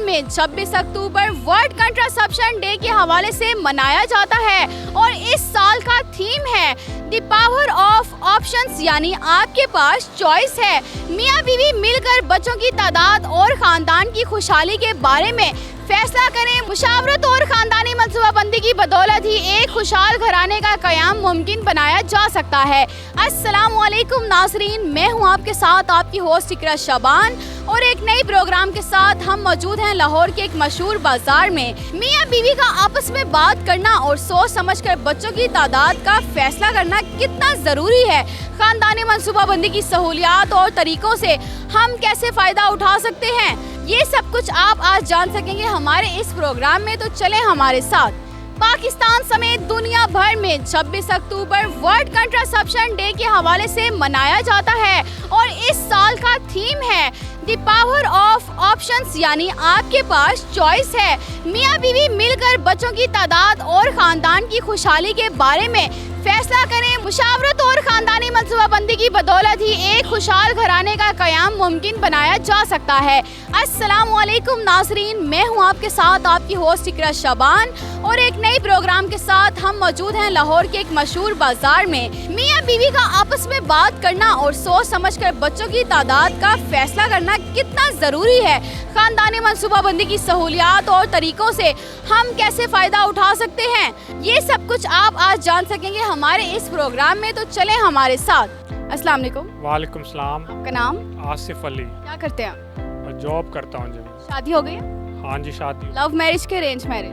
में 26 October world contraception day के हवाले से मनाया जाता है और इस साल का थीम है द पावर ऑफ ऑप्शंस, यानी आपके पास चॉइस है। मियाँ बीवी मिलकर बच्चों की तादाद और खानदान की खुशहाली के बारे में फैसला करें। मुशावरत और खानदानी मनसूबाबंदी की बदौलत ही एक खुशहाल घराने का क़याम मुमकिन बनाया जा सकता है। अस्सलामुअलैकुम नाज़रीन, मैं हूं आपके साथ आपकी होस्ट इकरा शाबान और एक नई प्रोग्राम के साथ हम मौजूद हैं लाहौर के एक मशहूर बाजार में। मियाँ बीवी का आपस में बात करना और सोच समझकर बच्चों की तादाद का फैसला करना कितना ज़रूरी है। खानदानी मनसूबाबंदी की सहूलियात और तरीक़ों से हम कैसे फ़ायदा उठा सकते हैं, ये सब कुछ आप आज जान सकेंगे हमारे इस प्रोग्राम में, तो चलें हमारे साथ। पाकिस्तान समेत दुनिया भर में 26 अक्टूबर वर्ल्ड कंट्रासेप्शन डे के हवाले से मनाया जाता है और इस साल का थीम है द पावर ऑफ ऑप्शंस, यानी आपके पास चॉइस है। मियाँ बीवी मिलकर बच्चों की तादाद और खानदान की खुशहाली के बारे में फैसला करें। मुशावरत और खानदानी मनसूबाबंदी की बदौलत ही एक खुशहाल घराने का क़याम मुमकिन बनाया जा सकता है। अस्सलामुअलैकुम नाज़रीन, मैं हूं आपके साथ आपकी होस्ट इकरा शाबान और एक नई प्रोग्राम के साथ हम मौजूद हैं लाहौर के एक मशहूर बाजार में। मियाँ बीवी का आपस में बात करना और सोच समझकर बच्चों की तादाद का फैसला करना कितना ज़रूरी है। खानदानी मनसूबाबंदी की सहूलियात और तरीक़ों से हम कैसे फ़ायदा उठा सकते हैं, ये सब कुछ आप आज जान सकेंगे हमारे इस प्रोग्राम में, तो चलें हमारे साथ। अस्सलाम वालेकुम। वालेकुम सलाम। आपका नाम? आसिफ अली। क्या करते हैं आप? जॉब करता हूँ जी। शादी हो गई? हाँ जी, शादी। लव मैरिज के अरेंज मैरिज?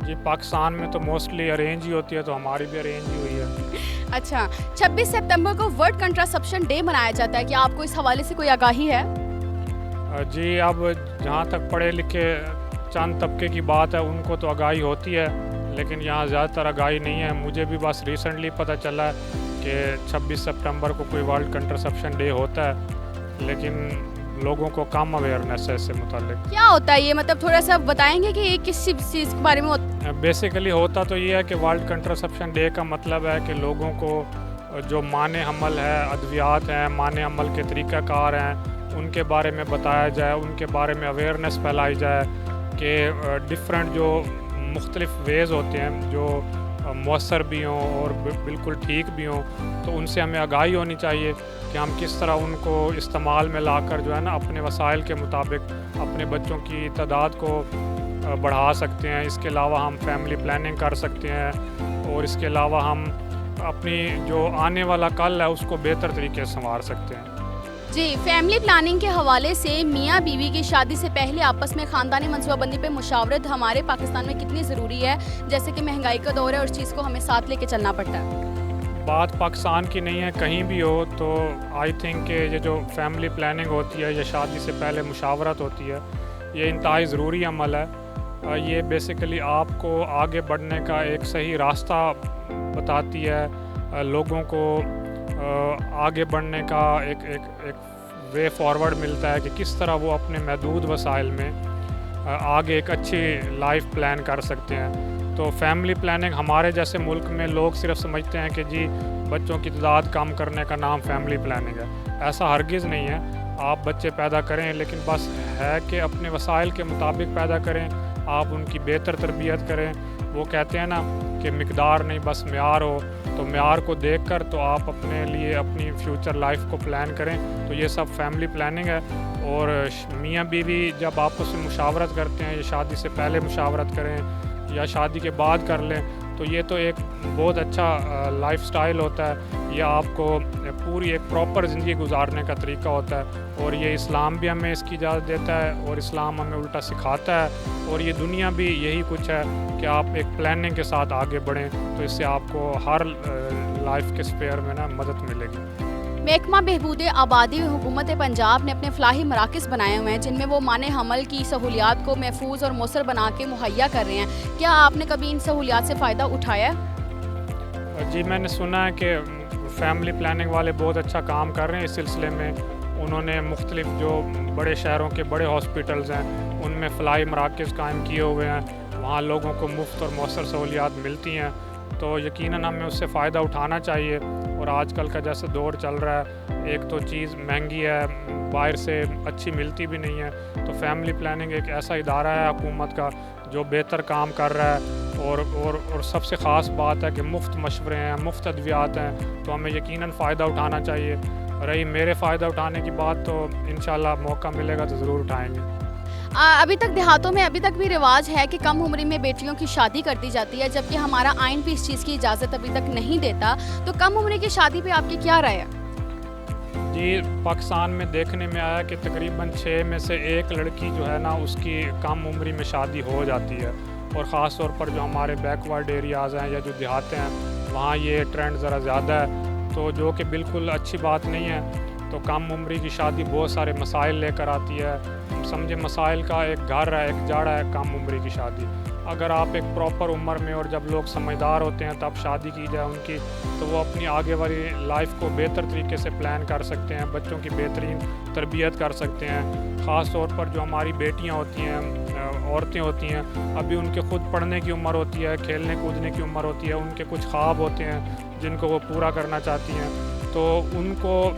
जी, पाकिस्तान में तो मोस्टली अरेंज ही होती है, तो हमारी भी अरेंज ही हुई है। अच्छा, 26 सितंबर को वर्ल्ड कंट्रासेप्शन डे मनाया जाता है, क्या आपको इस हवाले से कोई आगाही है? जी, अब जहाँ तक पढ़े लिखे चंद तबके की बात है उनको तो आगाही होती है, लेकिन यहाँ ज़्यादातर आगाही नहीं है। मुझे भी बस रिसेंटली पता चला है कि 26 सितंबर को कोई वर्ल्ड कंट्रासेप्शन डे होता है, लेकिन लोगों को कम अवेयरनेस है इससे मुतालिक। क्या होता है ये, मतलब थोड़ा सा बताएंगे कि ये किस चीज़ के बारे में होता है? बेसिकली होता तो ये है कि वर्ल्ड कंट्रासेप्शन डे का मतलब है कि लोगों को जो माने हमल है, अद्वियात हैं, माने हमल के तरीक़ाकार हैं, उनके बारे में बताया जाए, उनके बारे में अवेयरनेस फैलाई जाए कि डिफरेंट जो मुख्तलिफ वेज़ होते हैं जो मौसर भी हों और बिल्कुल ठीक भी हों, तो उनसे हमें आगाही होनी चाहिए कि हम किस तरह उनको इस्तेमाल में लाकर जो है ना अपने वसाइल के मुताबिक अपने बच्चों की तादाद को बढ़ा सकते हैं। इसके अलावा हम फैमिली प्लानिंग कर सकते हैं और इसके अलावा हम अपनी जो आने वाला कल है उसको बेहतर तरीके से संवार सकते हैं। जी, फैमिली प्लानिंग के हवाले से मियाँ बीवी की शादी से पहले आपस में ख़ानदानी मनसूबाबंदी पे मुशावरत हमारे पाकिस्तान में कितनी ज़रूरी है, जैसे कि महंगाई का दौर है और उस चीज़ को हमें साथ लेके चलना पड़ता है। बात पाकिस्तान की नहीं है, कहीं भी हो तो आई थिंक कि ये जो फैमिली प्लानिंग होती है या शादी से पहले मुशावरत होती है, ये इंतहाई ज़रूरी अमल है। ये बेसिकली आपको आगे बढ़ने का एक सही रास्ता बताती है, लोगों को आगे बढ़ने का एक वे फॉरवर्ड मिलता है कि किस तरह वो अपने महदूद वसाइल में आगे एक अच्छी लाइफ प्लान कर सकते हैं। तो फैमिली प्लानिंग हमारे जैसे मुल्क में लोग सिर्फ समझते हैं कि जी बच्चों की तादाद कम करने का नाम फैमिली प्लानिंग है। ऐसा हरगिज़ नहीं है। आप बच्चे पैदा करें, लेकिन बस है कि अपने वसाइल के मुताबिक पैदा करें, आप उनकी बेहतर तरबियत करें। वो कहते हैं ना कि मिकदार नहीं बस म्यार हो, तो म्यार को देखकर तो आप अपने लिए अपनी फ्यूचर लाइफ को प्लान करें। तो ये सब फैमिली प्लानिंग है। और मियाँ बीवी जब आपस में मुशावरत करते हैं, या शादी से पहले मुशावरत करें या शादी के बाद कर लें, तो ये तो एक बहुत अच्छा लाइफ स्टाइल होता है। ये आपको पूरी एक प्रॉपर ज़िंदगी गुजारने का तरीका होता है और ये इस्लाम भी हमें इसकी इजाज़त देता है और इस्लाम हमें उल्टा सिखाता है। और ये दुनिया भी यही कुछ है कि आप एक प्लानिंग के साथ आगे बढ़ें, तो इससे आपको हर लाइफ के स्पेयर में ना मदद मिलेगी। महकमा बहबूद आबादी हुकूमत पंजाब ने अपने फलाही मराकज़ बनाए हुए हैं जिनमें वो माने हमल की सहूलियात को महफूज और मौसर बना के मुहैया कर रहे हैं। क्या आपने कभी इन सहूलियात से फ़ायदा उठाया? जी, मैंने सुना है कि फैमिली प्लानिंग वाले बहुत अच्छा काम कर रहे हैं इस सिलसिले में। उन्होंने मुख्तलिफ जो बड़े शहरों के बड़े हॉस्पिटल्स हैं उनमें फलाही मराकज़ कायम किए हुए हैं। वहाँ लोगों को मुफ्त और मौसर सहूलियात मिलती हैं تو یقیناً ہمیں اس سے فائدہ اٹھانا چاہیے. اور آج کل کا جیسے دور چل رہا ہے, ایک تو چیز مہنگی ہے, باہر سے اچھی ملتی بھی نہیں ہے, تو فیملی پلاننگ ایک ایسا ادارہ ہے حکومت کا جو بہتر کام کر رہا ہے. اور سب سے خاص بات ہے کہ مفت مشورے ہیں, مفت ادویات ہیں, تو ہمیں یقیناً فائدہ اٹھانا چاہیے. رہی میرے فائدہ اٹھانے کی بات, تو انشاءاللہ موقع ملے گا تو ضرور اٹھائیں گے. ابھی تک دیہاتوں میں ابھی تک بھی رواج ہے کہ کم عمری میں بیٹیوں کی شادی کر دی جاتی ہے, جبکہ ہمارا آئین بھی اس چیز کی اجازت ابھی تک نہیں دیتا. تو کم عمری کی شادی پہ آپ کی کیا رائے ہے؟ جی, پاکستان میں دیکھنے میں آیا کہ تقریباً 6 میں سے 1 لڑکی جو ہے نا اس کی کم عمری میں شادی ہو جاتی ہے. اور خاص طور پر جو ہمارے بیکورڈ ایریاز ہیں یا جو دیہاتے ہیں وہاں یہ ٹرینڈ ذرا زیادہ ہے, تو جو کہ بالکل اچھی بات نہیں ہے. تو کم عمری کی شادی بہت سارے مسائل لے کر آتی ہے. سمجھے مسائل کا ایک گھر ہے, ایک جاڑا ہے کم عمری کی شادی. اگر آپ ایک پراپر عمر میں اور جب لوگ سمجھدار ہوتے ہیں تب شادی کی جائے ان کی, تو وہ اپنی آگے والی لائف کو بہتر طریقے سے پلان کر سکتے ہیں, بچوں کی بہترین تربیت کر سکتے ہیں. خاص طور پر جو ہماری بیٹیاں ہوتی ہیں, عورتیں ہوتی ہیں, ابھی ان کے خود پڑھنے کی عمر ہوتی ہے, کھیلنے کودنے کی عمر ہوتی ہے, ان کے کچھ خواب ہوتے ہیں جن کو وہ پورا کرنا چاہتی ہیں. تو ان کو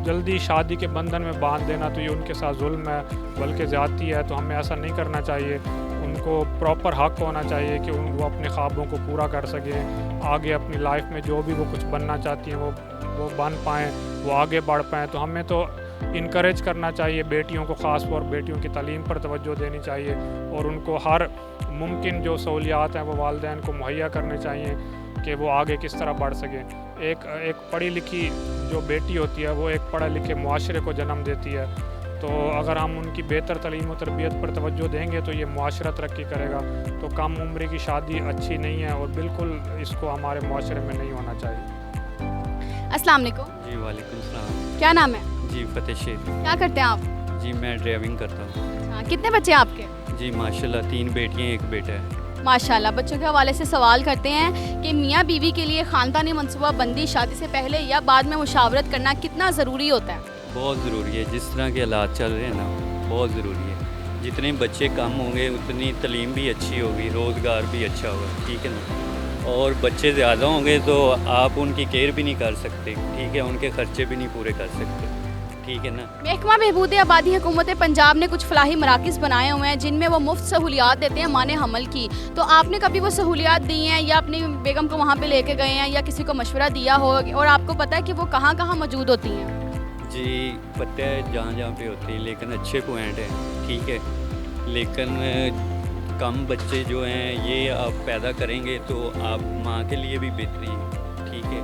جلدی شادی کے بندھن میں باندھ دینا تو یہ ان کے ساتھ ظلم ہے, بلکہ زیادتی ہے. تو ہمیں ایسا نہیں کرنا چاہیے. ان کو پراپر حق ہونا چاہیے کہ وہ اپنے خوابوں کو پورا کر سکیں, آگے اپنی لائف میں جو بھی وہ کچھ بننا چاہتی ہیں وہ بن پائیں, وہ آگے بڑھ پائیں. تو ہمیں تو انکریج کرنا چاہیے بیٹیوں کو, خاص طور بیٹیوں کی تعلیم پر توجہ دینی چاہیے, اور ان کو ہر ممکن جو سہولیات ہیں وہ والدین کو مہیا کرنے چاہیے کہ وہ آگے کس طرح بڑھ سکیں. ایک پڑھی لکھی جو بیٹی ہوتی ہے وہ ایک پڑھے لکھے معاشرے کو جنم دیتی ہے. تو اگر ہم ان کی بہتر تعلیم و تربیت پر توجہ دیں گے تو یہ معاشرہ ترقی کرے گا. تو کم عمری کی شادی اچھی نہیں ہے اور بالکل اس کو ہمارے معاشرے میں نہیں ہونا چاہیے. السلام علیکم. جی وعلیکم السلام. کیا نام ہے؟ جی فتح شیر. کیا کرتے ہیں آپ؟ جی میں ڈرائیونگ کرتا ہوں. اچھا, کتنے بچے ہیں آپ کے؟ جی ماشاءاللہ 3 بیٹیاں 1 بیٹا ہے. ماشاءاللہ. بچوں کے حوالے سے سوال کرتے ہیں کہ میاں بیوی کے لیے خاندانی منصوبہ بندی شادی سے پہلے یا بعد میں مشاورت کرنا کتنا ضروری ہوتا ہے؟ بہت ضروری ہے. جس طرح کے حالات چل رہے ہیں نا, بہت ضروری ہے. جتنے بچے کم ہوں گے اتنی تعلیم بھی اچھی ہوگی, روزگار بھی اچھا ہوگا. ٹھیک ہے نا. اور بچے زیادہ ہوں گے تو آپ ان کی کیئر بھی نہیں کر سکتے. ٹھیک ہے, ان کے خرچے بھی نہیں پورے کر سکتے. ٹھیک ہے نا. محکمہ بہبود آبادی حکومت پنجاب نے کچھ فلاحی مراکز بنائے ہوئے ہیں جن میں وہ مفت سہولیات دیتے ہیں مانے حمل کی. تو آپ نے کبھی وہ سہولیات دی ہیں یا اپنی بیگم کو وہاں پہ لے کے گئے ہیں یا کسی کو مشورہ دیا ہو, اور آپ کو پتہ ہے کہ وہ کہاں کہاں موجود ہوتی ہیں؟ جی پتہ ہے جہاں پہ ہوتی ہے, لیکن اچھے پوائنٹ ہیں. ٹھیک ہے, لیکن کم بچے جو ہیں یہ آپ پیدا کریں گے تو آپ ماں کے لیے بھی بہتری ہے. ٹھیک ہے,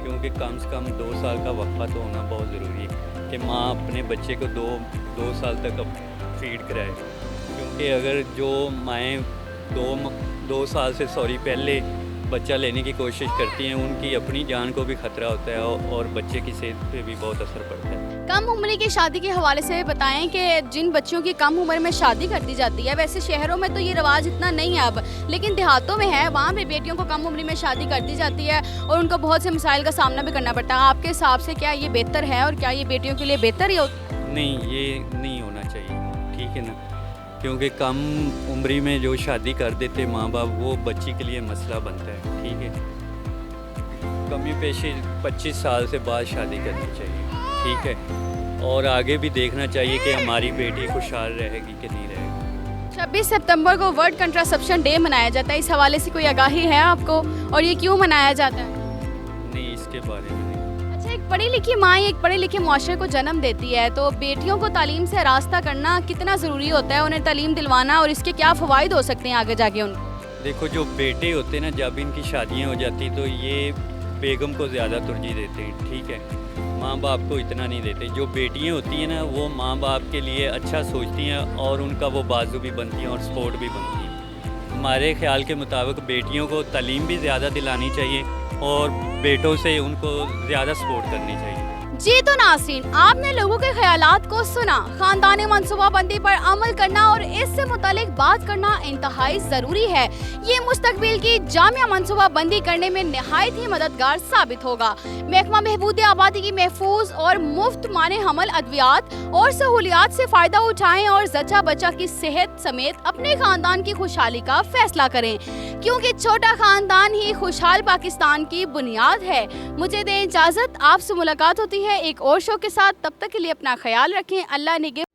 کیونکہ کم سے کم 2 سال کا وقفہ تو ہونا بہت ضروری ہے کہ ماں اپنے بچے کو 2 سال تک اب فیڈ کرائے. کیونکہ اگر جو مائیں 2 سال سے پہلے بچہ لینے کی کوشش کرتی ہیں ان کی اپنی جان کو بھی خطرہ ہوتا ہے اور بچے کی صحت پہ بھی بہت اثر پڑتا ہے. کم عمری کی شادی کے حوالے سے بتائیں کہ جن بچوں کی کم عمر میں شادی کر دی جاتی ہے, ویسے شہروں میں تو یہ رواج اتنا نہیں ہے اب, لیکن دیہاتوں میں ہے, وہاں پہ بیٹیوں کو کم عمری میں شادی کر دی جاتی ہے اور ان کو بہت سے مسائل کا سامنا بھی کرنا پڑتا ہے. آپ کے حساب سے کیا یہ بہتر ہے اور کیا یہ بیٹیوں کے لیے بہتر ہی ہوتی ہے؟ نہیں, یہ نہیں ہونا چاہیے. ٹھیک ہے نا, کیونکہ کم عمری میں جو شادی کر دیتے ماں باپ وہ بچی کے لیے مسئلہ بنتا ہے. ٹھیک ہے, کمی پیشی 25 سال سے بعد شادی کرنی چاہیے. ٹھیک ہے, اور آگے بھی دیکھنا چاہیے کہ ہماری بیٹی خوشحال رہے گی کہ نہیں رہے گی. 26 سپتمبر کو ورلڈ کنٹراسپشن ڈے منایا جاتا ہے, اس حوالے سے کوئی آگاہی ہے آپ کو, اور یہ کیوں منایا جاتا ہے؟ نہیں, اس کے بارے میں نہیں. اچھا, ایک پڑھی لکھی ماں ایک پڑھے لکھے معاشرے کو جنم دیتی ہے, تو بیٹیوں کو تعلیم سے آراستہ کرنا کتنا ضروری ہوتا ہے, انہیں تعلیم دلوانا, اور اس کے کیا فوائد ہو سکتے ہیں آگے جا کے ان کو؟ دیکھو, جو بیٹے ہوتے ہیں نا, جب ان کی شادیاں ہو جاتی تو یہ بیگم کو زیادہ ترجیح دیتے ہیں. ٹھیک ہے, ماں باپ کو اتنا نہیں دیتے. جو بیٹیاں ہوتی ہیں نا وہ ماں باپ کے لیے اچھا سوچتی ہیں اور ان کا وہ بازو بھی بنتی ہیں اور سپورٹ بھی بنتی ہیں. ہمارے خیال کے مطابق بیٹیوں کو تعلیم بھی زیادہ دلانی چاہیے اور بیٹوں سے ان کو زیادہ سپورٹ کرنی چاہیے. जी तो नाज़रीन, आपने लोगों के ख्यालात को सुना। खानदानी मनसूबा बंदी पर अमल करना और इससे मुतालिक बात करना इंतहाई ज़रूरी है। ये मुस्तकबिल की जामिया मनसूबा बंदी करने में नहायत ही मददगार साबित होगा। महकमा बहबूद आबादी की महफूज और मुफ्त माने हमल अद्वियात और सहूलियात से फ़ायदा उठाएं और जच्चा बच्चा की सेहत समेत अपने खानदान की खुशहाली का फैसला करें, क्योंकि छोटा खानदान ही खुशहाल पाकिस्तान की बुनियाद है। मुझे दें इजाज़त, आपसे मुलाकात होती है एक और शो के साथ। तब तक के लिए अपना ख्याल रखें। अल्लाह निगहबान।